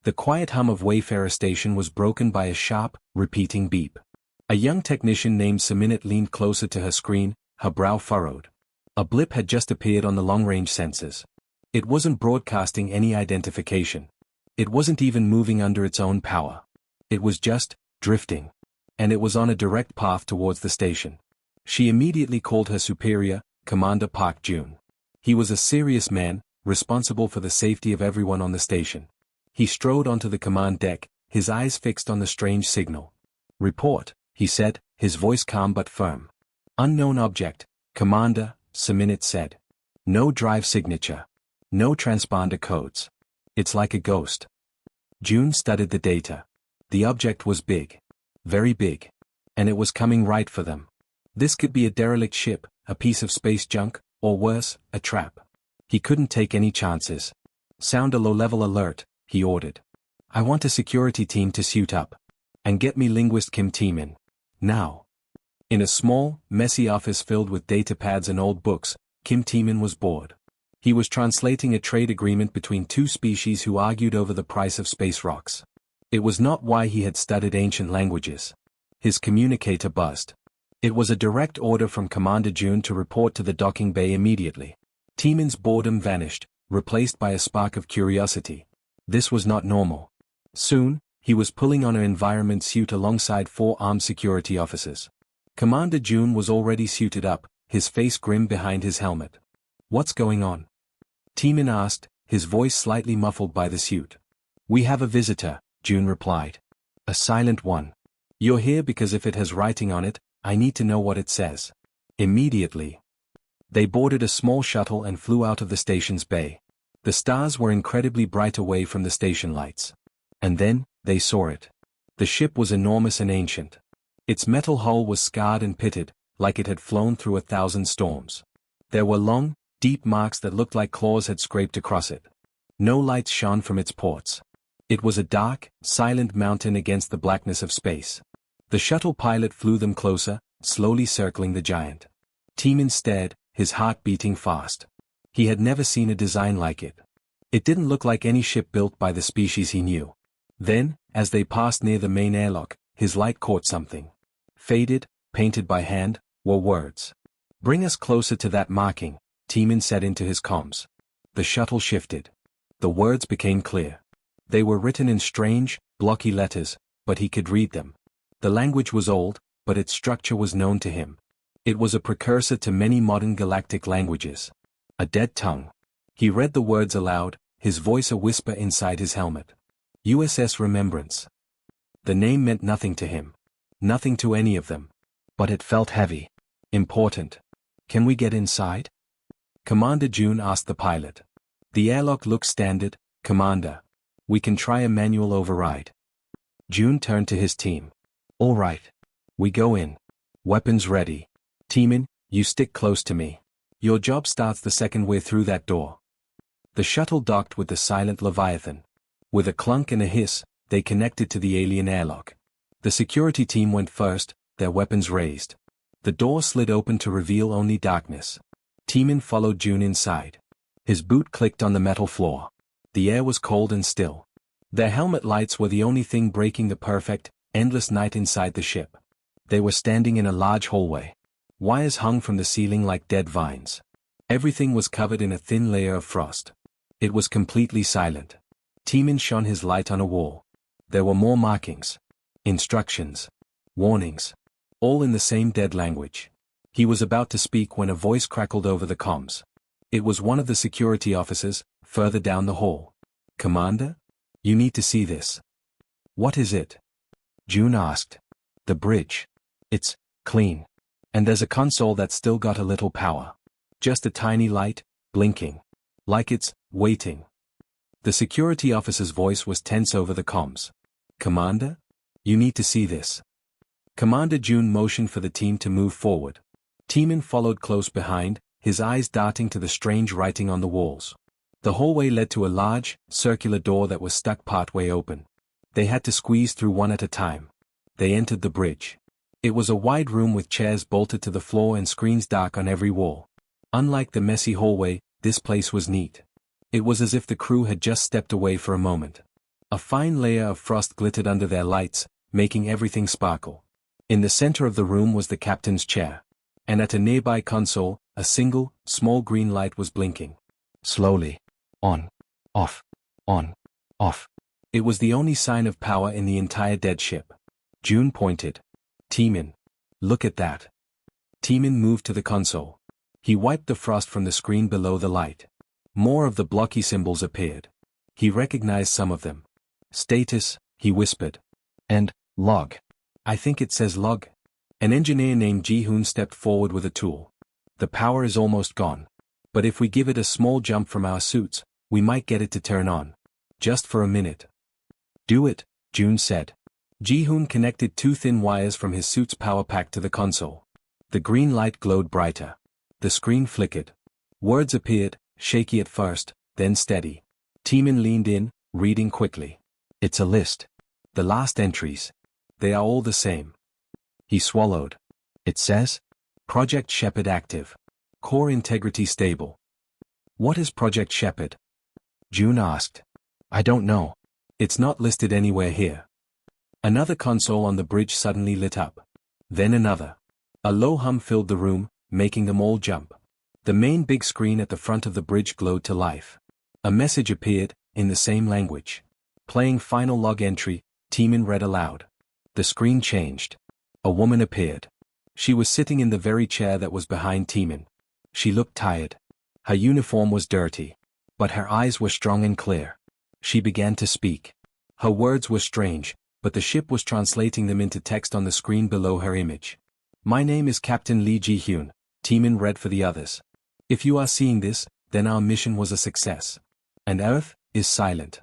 The quiet hum of Wayfarer Station was broken by a sharp, repeating beep. A young technician named Saminat leaned closer to her screen, her brow furrowed. A blip had just appeared on the long-range sensors. It wasn't broadcasting any identification. It wasn't even moving under its own power. It was just drifting. And it was on a direct path towards the station. She immediately called her superior, Commander Park Jun. He was a serious man, responsible for the safety of everyone on the station. He strode onto the command deck, his eyes fixed on the strange signal. "Report," he said, his voice calm but firm. "Unknown object, Commander," Saminat said. "No drive signature. No transponder codes. It's like a ghost." June studied the data. The object was big. Very big. And it was coming right for them. This could be a derelict ship, a piece of space junk, or worse, a trap. He couldn't take any chances. "Sound a low-level alert," he ordered. "I want a security team to suit up. And get me linguist Kim Teeman. Now." In a small, messy office filled with data pads and old books, Kim Teeman was bored. He was translating a trade agreement between two species who argued over the price of space rocks. It was not why he had studied ancient languages. His communicator buzzed. It was a direct order from Commander June to report to the docking bay immediately. Teeman's boredom vanished, replaced by a spark of curiosity. This was not normal. Soon, he was pulling on an environment suit alongside 4 armed security officers. Commander June was already suited up, his face grim behind his helmet. "What's going on?" Teeman asked, his voice slightly muffled by the suit. "We have a visitor," June replied. "A silent one. You're here because if it has writing on it, I need to know what it says. Immediately." They boarded a small shuttle and flew out of the station's bay. The stars were incredibly bright away from the station lights. And then, they saw it. The ship was enormous and ancient. Its metal hull was scarred and pitted, like it had flown through 1,000 storms. There were long, deep marks that looked like claws had scraped across it. No lights shone from its ports. It was a dark, silent mountain against the blackness of space. The shuttle pilot flew them closer, slowly circling the giant. Teeman stared, his heart beating fast. He had never seen a design like it. It didn't look like any ship built by the species he knew. Then, as they passed near the main airlock, his light caught something. Faded, painted by hand, were words. "Bring us closer to that marking," Teeman said into his comms. The shuttle shifted. The words became clear. They were written in strange, blocky letters, but he could read them. The language was old, but its structure was known to him. It was a precursor to many modern galactic languages. A dead tongue. He read the words aloud, his voice a whisper inside his helmet. USS Remembrance. The name meant nothing to him. Nothing to any of them. But it felt heavy. Important. "Can we get inside?" Commander June asked the pilot. "The airlock looks standard, Commander. We can try a manual override." June turned to his team. "All right. We go in. Weapons ready. Teeman, you stick close to me. Your job starts the second we're through that door." The shuttle docked with the silent Leviathan. With a clunk and a hiss, they connected to the alien airlock. The security team went first, their weapons raised. The door slid open to reveal only darkness. Teeman followed June inside. His boot clicked on the metal floor. The air was cold and still. Their helmet lights were the only thing breaking the perfect, endless night inside the ship. They were standing in a large hallway. Wires hung from the ceiling like dead vines. Everything was covered in a thin layer of frost. It was completely silent. Teeman shone his light on a wall. There were more markings. Instructions. Warnings. All in the same dead language. He was about to speak when a voice crackled over the comms. It was one of the security officers, further down the hall. "Commander? You need to see this." "What is it?" June asked. "The bridge. It's clean. And there's a console that's still got a little power. Just a tiny light, blinking. Like it's waiting." The security officer's voice was tense over the comms. "Commander? You need to see this." Commander June motioned for the team to move forward. Teeman followed close behind, his eyes darting to the strange writing on the walls. The hallway led to a large, circular door that was stuck partway open. They had to squeeze through one at a time. They entered the bridge. It was a wide room with chairs bolted to the floor and screens dark on every wall. Unlike the messy hallway, this place was neat. It was as if the crew had just stepped away for a moment. A fine layer of frost glittered under their lights, making everything sparkle. In the center of the room was the captain's chair. And at a nearby console, a single, small green light was blinking. Slowly. On. Off. On. Off. It was the only sign of power in the entire dead ship. June pointed. Teemin. Look at that. Teemin moved to the console. He wiped the frost from the screen below the light. More of the blocky symbols appeared. He recognized some of them. Status, he whispered. And, log. I think it says log. An engineer named Ji-hoon stepped forward with a tool. The power is almost gone. But if we give it a small jump from our suits, we might get it to turn on. Just for a minute. Do it, June said. Ji-hoon connected 2 thin wires from his suit's power pack to the console. The green light glowed brighter. The screen flickered. Words appeared, shaky at first, then steady. Teemin leaned in, reading quickly. It's a list. The last entries. They are all the same. He swallowed. It says? Project Shepard active. Core integrity stable. What is Project Shepard? June asked. I don't know. It's not listed anywhere here. Another console on the bridge suddenly lit up. Then another. A low hum filled the room, making them all jump. The main big screen at the front of the bridge glowed to life. A message appeared, in the same language. Playing final log entry, Teemin read aloud. The screen changed. A woman appeared. She was sitting in the very chair that was behind Teemin. She looked tired. Her uniform was dirty. But her eyes were strong and clear. She began to speak. Her words were strange, but the ship was translating them into text on the screen below her image. My name is Captain Lee Ji-hoon, Teemin read for the others. If you are seeing this, then our mission was a success. And Earth is silent.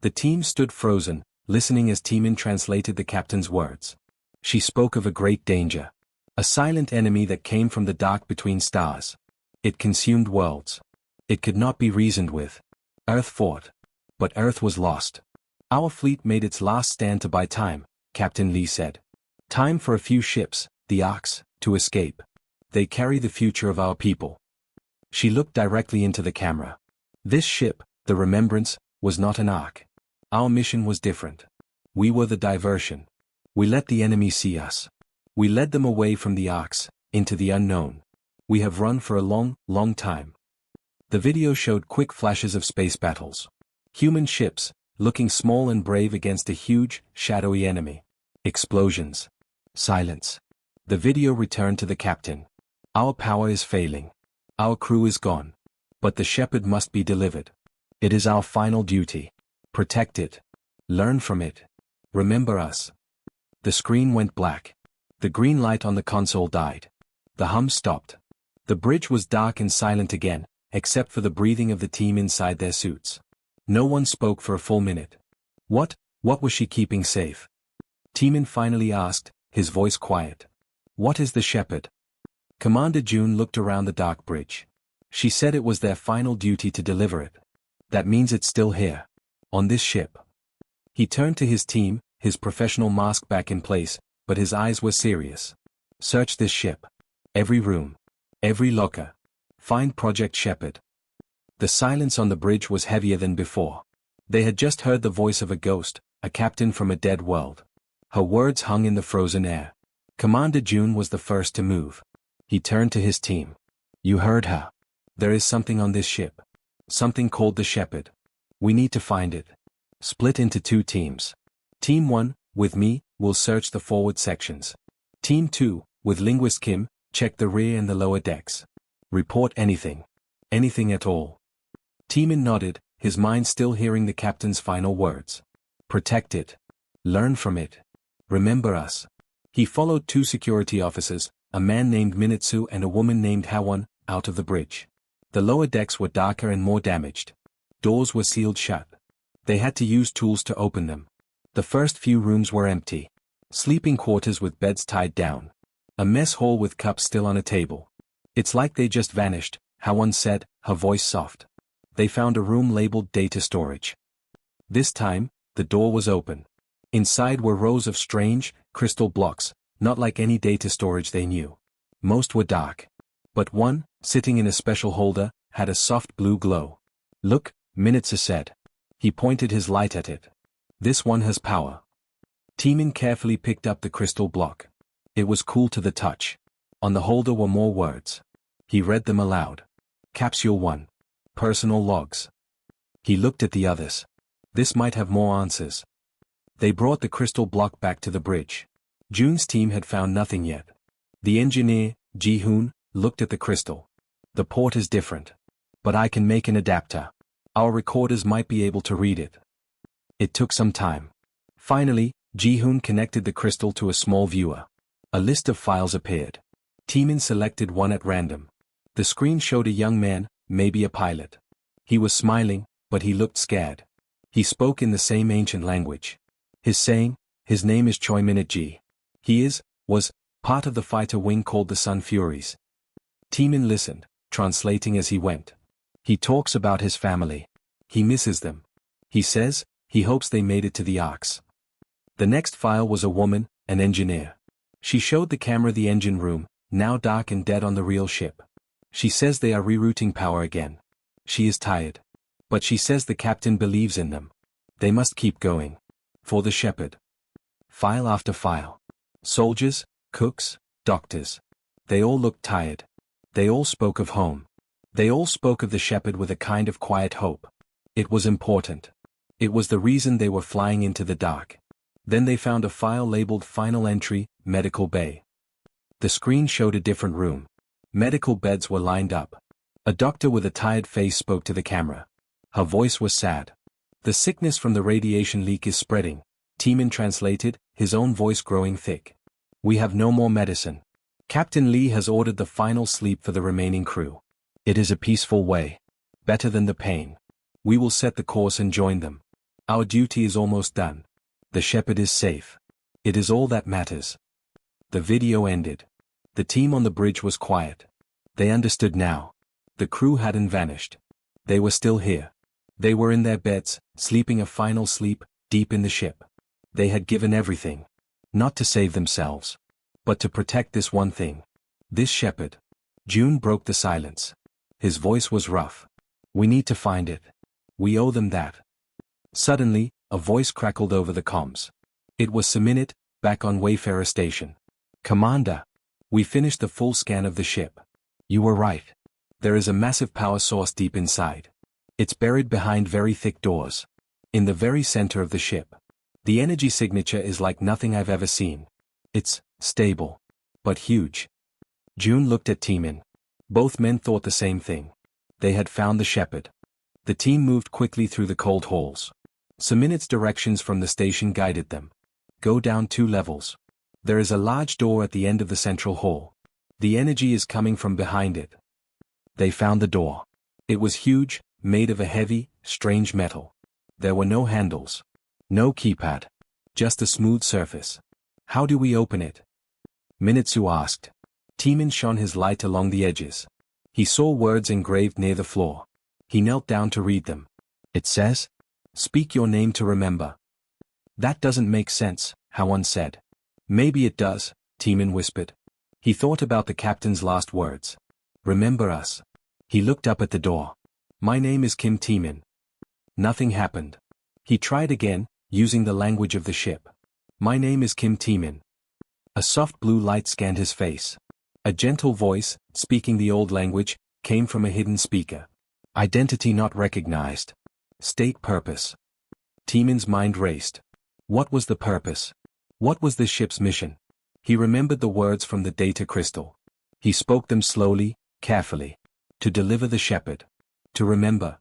The team stood frozen, listening as Teemin translated the captain's words. She spoke of a great danger. A silent enemy that came from the dark between stars. It consumed worlds. It could not be reasoned with. Earth fought. But Earth was lost. Our fleet made its last stand to buy time, Captain Lee said. Time for a few ships, the Arcs, to escape. They carry the future of our people. She looked directly into the camera. This ship, the Remembrance, was not an Ark. Our mission was different. We were the diversion. We let the enemy see us. We led them away from the Arcs, into the unknown. We have run for a long, long time. The video showed quick flashes of space battles. Human ships, looking small and brave against a huge, shadowy enemy. Explosions. Silence. The video returned to the captain. Our power is failing. Our crew is gone. But the Shepherd must be delivered. It is our final duty. Protect it. Learn from it. Remember us. The screen went black. The green light on the console died. The hum stopped. The bridge was dark and silent again, except for the breathing of the team inside their suits. No one spoke for a full minute. What was she keeping safe? Teemin finally asked, his voice quiet. What is the Shepherd? Commander June looked around the dark bridge. She said it was their final duty to deliver it. That means it's still here. On this ship. He turned to his team, his professional mask back in place, but his eyes were serious. Search this ship. Every room. Every locker. Find Project Shepard. The silence on the bridge was heavier than before. They had just heard the voice of a ghost, a captain from a dead world. Her words hung in the frozen air. Commander June was the first to move. He turned to his team. You heard her. There is something on this ship. Something called the Shepherd. We need to find it. Split into 2 teams. Team 1, with me, will search the forward sections. Team 2, with Linguist Kim, check the rear and the lower decks. Report anything. Anything at all. Teemin nodded, his mind still hearing the captain's final words. Protect it. Learn from it. Remember us. He followed 2 security officers, a man named Minitsu and a woman named Hawon, out of the bridge. The lower decks were darker and more damaged. Doors were sealed shut. They had to use tools to open them. The first few rooms were empty. Sleeping quarters with beds tied down. A mess hall with cups still on a table. It's like they just vanished, Hawon said, her voice soft. They found a room labeled data storage. This time, the door was open. Inside were rows of strange, crystal blocks, not like any data storage they knew. Most were dark. But one, sitting in a special holder, had a soft blue glow. Look, Minitsu said. He pointed his light at it. This one has power. Teeman carefully picked up the crystal block. It was cool to the touch. On the holder were more words. He read them aloud. Capsule 1. Personal logs. He looked at the others. This might have more answers. They brought the crystal block back to the bridge. June's team had found nothing yet. The engineer, Ji-hoon, looked at the crystal. The port is different. But I can make an adapter. Our recorders might be able to read it. It took some time. Finally, Ji-hoon connected the crystal to a small viewer. A list of files appeared. Teeman selected one at random. The screen showed a young man, maybe a pilot. He was smiling, but he looked scared. He spoke in the same ancient language. His name is Choi Minute-ji. He was part of the fighter wing called the Sun Furies. Teeman listened, translating as he went. He talks about his family. He misses them. He says, he hopes they made it to the Arcs. The next file was a woman, an engineer. She showed the camera the engine room, now dark and dead on the real ship. She says they are rerouting power again. She is tired. But she says the captain believes in them. They must keep going. For the shepherd. File after file. Soldiers, cooks, doctors. They all looked tired. They all spoke of home. They all spoke of the shepherd with a kind of quiet hope. It was important. It was the reason they were flying into the dark. Then they found a file labeled Final Entry, Medical Bay. The screen showed a different room. Medical beds were lined up. A doctor with a tired face spoke to the camera. Her voice was sad. The sickness from the radiation leak is spreading. Teeman translated, his own voice growing thick. We have no more medicine. Captain Lee has ordered the final sleep for the remaining crew. It is a peaceful way. Better than the pain. We will set the course and join them. Our duty is almost done. The shepherd is safe. It is all that matters. The video ended. The team on the bridge was quiet. They understood now. The crew hadn't vanished. They were still here. They were in their beds, sleeping a final sleep, deep in the ship. They had given everything. Not to save themselves. But to protect this one thing. This shepherd. June broke the silence. His voice was rough. We need to find it. We owe them that. Suddenly, a voice crackled over the comms. It was Seminit, back on Wayfarer Station. Commander. We finished the full scan of the ship. You were right. There is a massive power source deep inside. It's buried behind very thick doors. In the very center of the ship. The energy signature is like nothing I've ever seen. It's stable. But huge. June looked at Teeman. Both men thought the same thing. They had found the shepherd. The team moved quickly through the cold halls. Seminit's directions from the station guided them. Go down 2 levels. There is a large door at the end of the central hall. The energy is coming from behind it. They found the door. It was huge, made of a heavy, strange metal. There were no handles. No keypad. Just a smooth surface. How do we open it? Minitsu asked. Teeman shone his light along the edges. He saw words engraved near the floor. He knelt down to read them. It says, "Speak your name to remember." That doesn't make sense, Hawan said. Maybe it does, Teeman whispered. He thought about the captain's last words. Remember us. He looked up at the door. My name is Kim Teeman. Nothing happened. He tried again, using the language of the ship. My name is Kim Teeman. A soft blue light scanned his face. A gentle voice, speaking the old language, came from a hidden speaker. Identity not recognized. State purpose. Teeman's mind raced. What was the purpose? What was this ship's mission? He remembered the words from the data crystal. He spoke them slowly, carefully. To deliver the shepherd. To remember.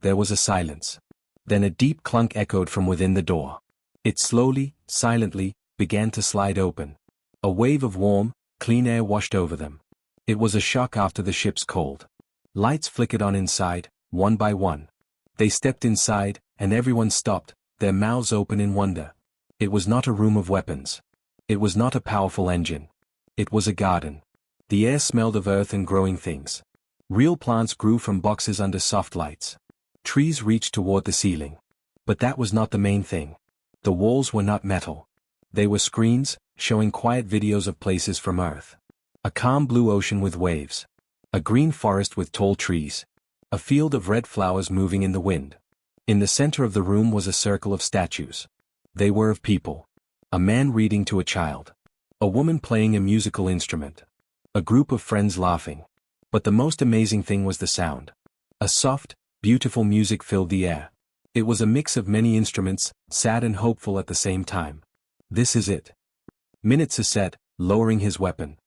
There was a silence. Then a deep clunk echoed from within the door. It slowly, silently, began to slide open. A wave of warm, clean air washed over them. It was a shock after the ship's cold. Lights flickered on inside, one by one. They stepped inside, and everyone stopped, their mouths open in wonder. It was not a room of weapons. It was not a powerful engine. It was a garden. The air smelled of earth and growing things. Real plants grew from boxes under soft lights. Trees reached toward the ceiling. But that was not the main thing. The walls were not metal. They were screens, showing quiet videos of places from Earth. A calm blue ocean with waves. A green forest with tall trees. A field of red flowers moving in the wind. In the center of the room was a circle of statues. They were of people. A man reading to a child. A woman playing a musical instrument. A group of friends laughing. But the most amazing thing was the sound. A soft, beautiful music filled the air. It was a mix of many instruments, sad and hopeful at the same time. This is it. Minitsa said, lowering his weapon.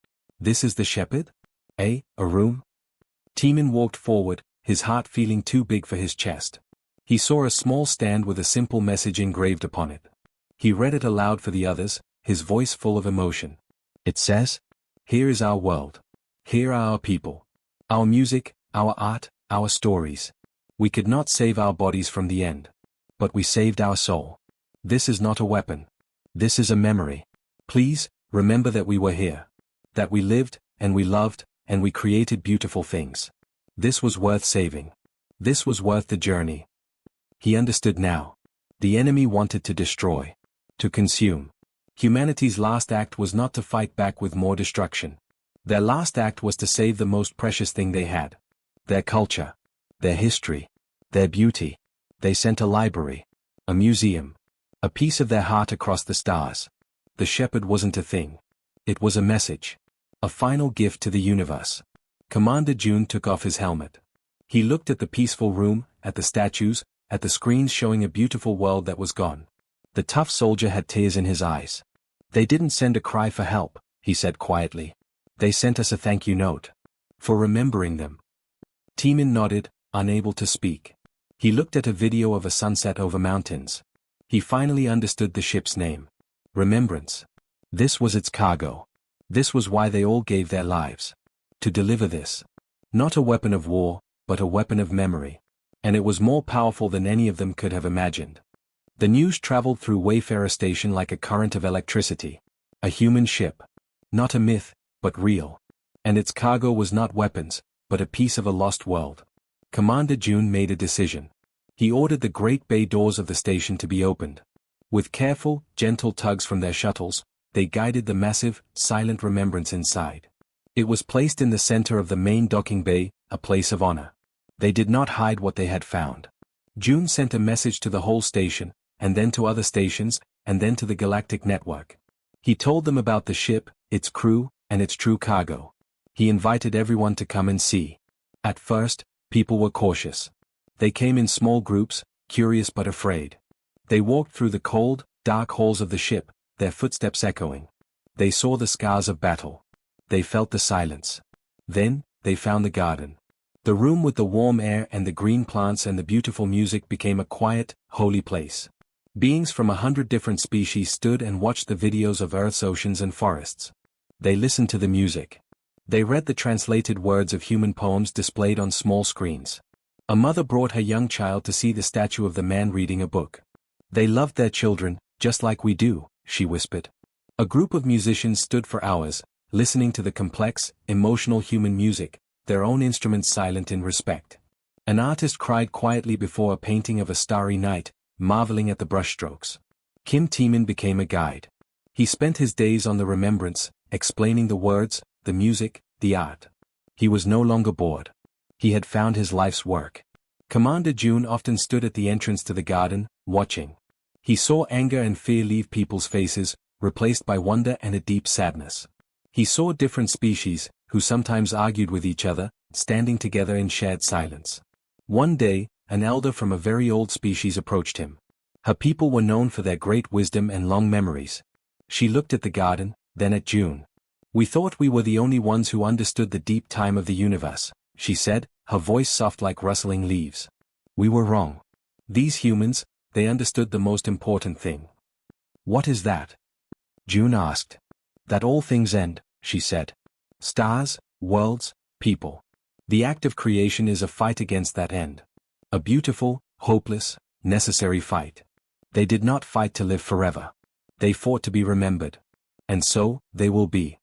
This is the shepherd? A room? Timon walked forward, his heart feeling too big for his chest. He saw a small stand with a simple message engraved upon it. He read it aloud for the others, his voice full of emotion. It says, "Here is our world. Here are our people. Our music, our art, our stories. We could not save our bodies from the end. But we saved our soul. This is not a weapon. This is a memory. Please, remember that we were here. That we lived, and we loved, and we created beautiful things. This was worth saving. This was worth the journey." He understood now. The enemy wanted to destroy. To consume. Humanity's last act was not to fight back with more destruction. Their last act was to save the most precious thing they had. Their culture. Their history. Their beauty. They sent a library. A museum. A piece of their heart across the stars. The shepherd wasn't a thing. It was a message. A final gift to the universe. Commander June took off his helmet. He looked at the peaceful room, at the statues, at the screens showing a beautiful world that was gone. The tough soldier had tears in his eyes. "They didn't send a cry for help," he said quietly. "They sent us a thank you note. For remembering them." Timon nodded, unable to speak. He looked at a video of a sunset over mountains. He finally understood the ship's name. Remembrance. This was its cargo. This was why they all gave their lives. To deliver this. Not a weapon of war, but a weapon of memory. And it was more powerful than any of them could have imagined. The news traveled through Wayfarer Station like a current of electricity. A human ship. Not a myth, but real. And its cargo was not weapons, but a piece of a lost world. Commander June made a decision. He ordered the great bay doors of the station to be opened. With careful, gentle tugs from their shuttles, they guided the massive, silent remembrance inside. It was placed in the center of the main docking bay, a place of honor. They did not hide what they had found. June sent a message to the whole station, and then to other stations, and then to the Galactic Network. He told them about the ship, its crew, and its true cargo. He invited everyone to come and see. At first, people were cautious. They came in small groups, curious but afraid. They walked through the cold, dark halls of the ship, their footsteps echoing. They saw the scars of battle. They felt the silence. Then, they found the garden. The room with the warm air and the green plants and the beautiful music became a quiet, holy place. Beings from 100 different species stood and watched the videos of Earth's oceans and forests. They listened to the music. They read the translated words of human poems displayed on small screens. A mother brought her young child to see the statue of the man reading a book. "They loved their children, just like we do," she whispered. A group of musicians stood for hours, listening to the complex, emotional human music, their own instruments silent in respect. An artist cried quietly before a painting of a starry night, marveling at the brushstrokes. Kim Timon became a guide. He spent his days on the remembrance, explaining the words, the music, the art. He was no longer bored. He had found his life's work. Commander June often stood at the entrance to the garden, watching. He saw anger and fear leave people's faces, replaced by wonder and a deep sadness. He saw different species, who sometimes argued with each other, standing together in shared silence. One day, an elder from a very old species approached him. Her people were known for their great wisdom and long memories. She looked at the garden, then at June. "We thought we were the only ones who understood the deep time of the universe," she said, her voice soft like rustling leaves. "We were wrong. These humans, they understood the most important thing." "What is that?" June asked. "That all things end," she said. "Stars, worlds, people. The act of creation is a fight against that end. A beautiful, hopeless, necessary fight. They did not fight to live forever. They fought to be remembered. And so, they will be."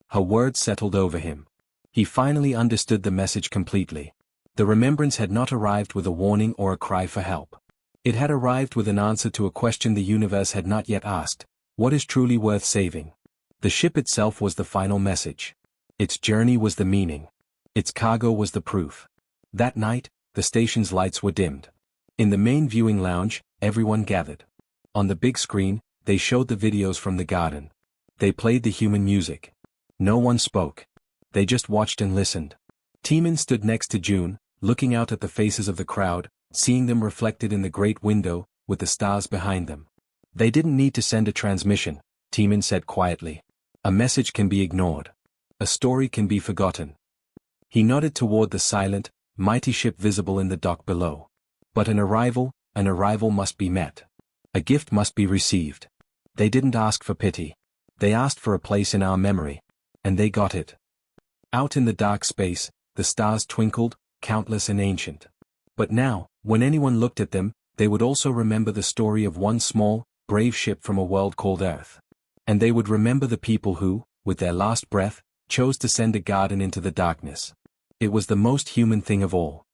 Her words settled over him. He finally understood the message completely. The remembrance had not arrived with a warning or a cry for help. It had arrived with an answer to a question the universe had not yet asked: what is truly worth saving? The ship itself was the final message. Its journey was the meaning. Its cargo was the proof. That night, the station's lights were dimmed. In the main viewing lounge, everyone gathered. On the big screen, they showed the videos from the garden. They played the human music. No one spoke. They just watched and listened. Teeman stood next to June, looking out at the faces of the crowd, seeing them reflected in the great window, with the stars behind them. They didn't need to send a transmission, Teeman said quietly. A message can be ignored. A story can be forgotten. He nodded toward the silent, mighty ship visible in the dock below. But an arrival must be met. A gift must be received. They didn't ask for pity. They asked for a place in our memory. And they got it. Out in the dark space, the stars twinkled, countless and ancient. But now, when anyone looked at them, they would also remember the story of one small, brave ship from a world called Earth. And they would remember the people who, with their last breath, chose to send a garden into the darkness. It was the most human thing of all.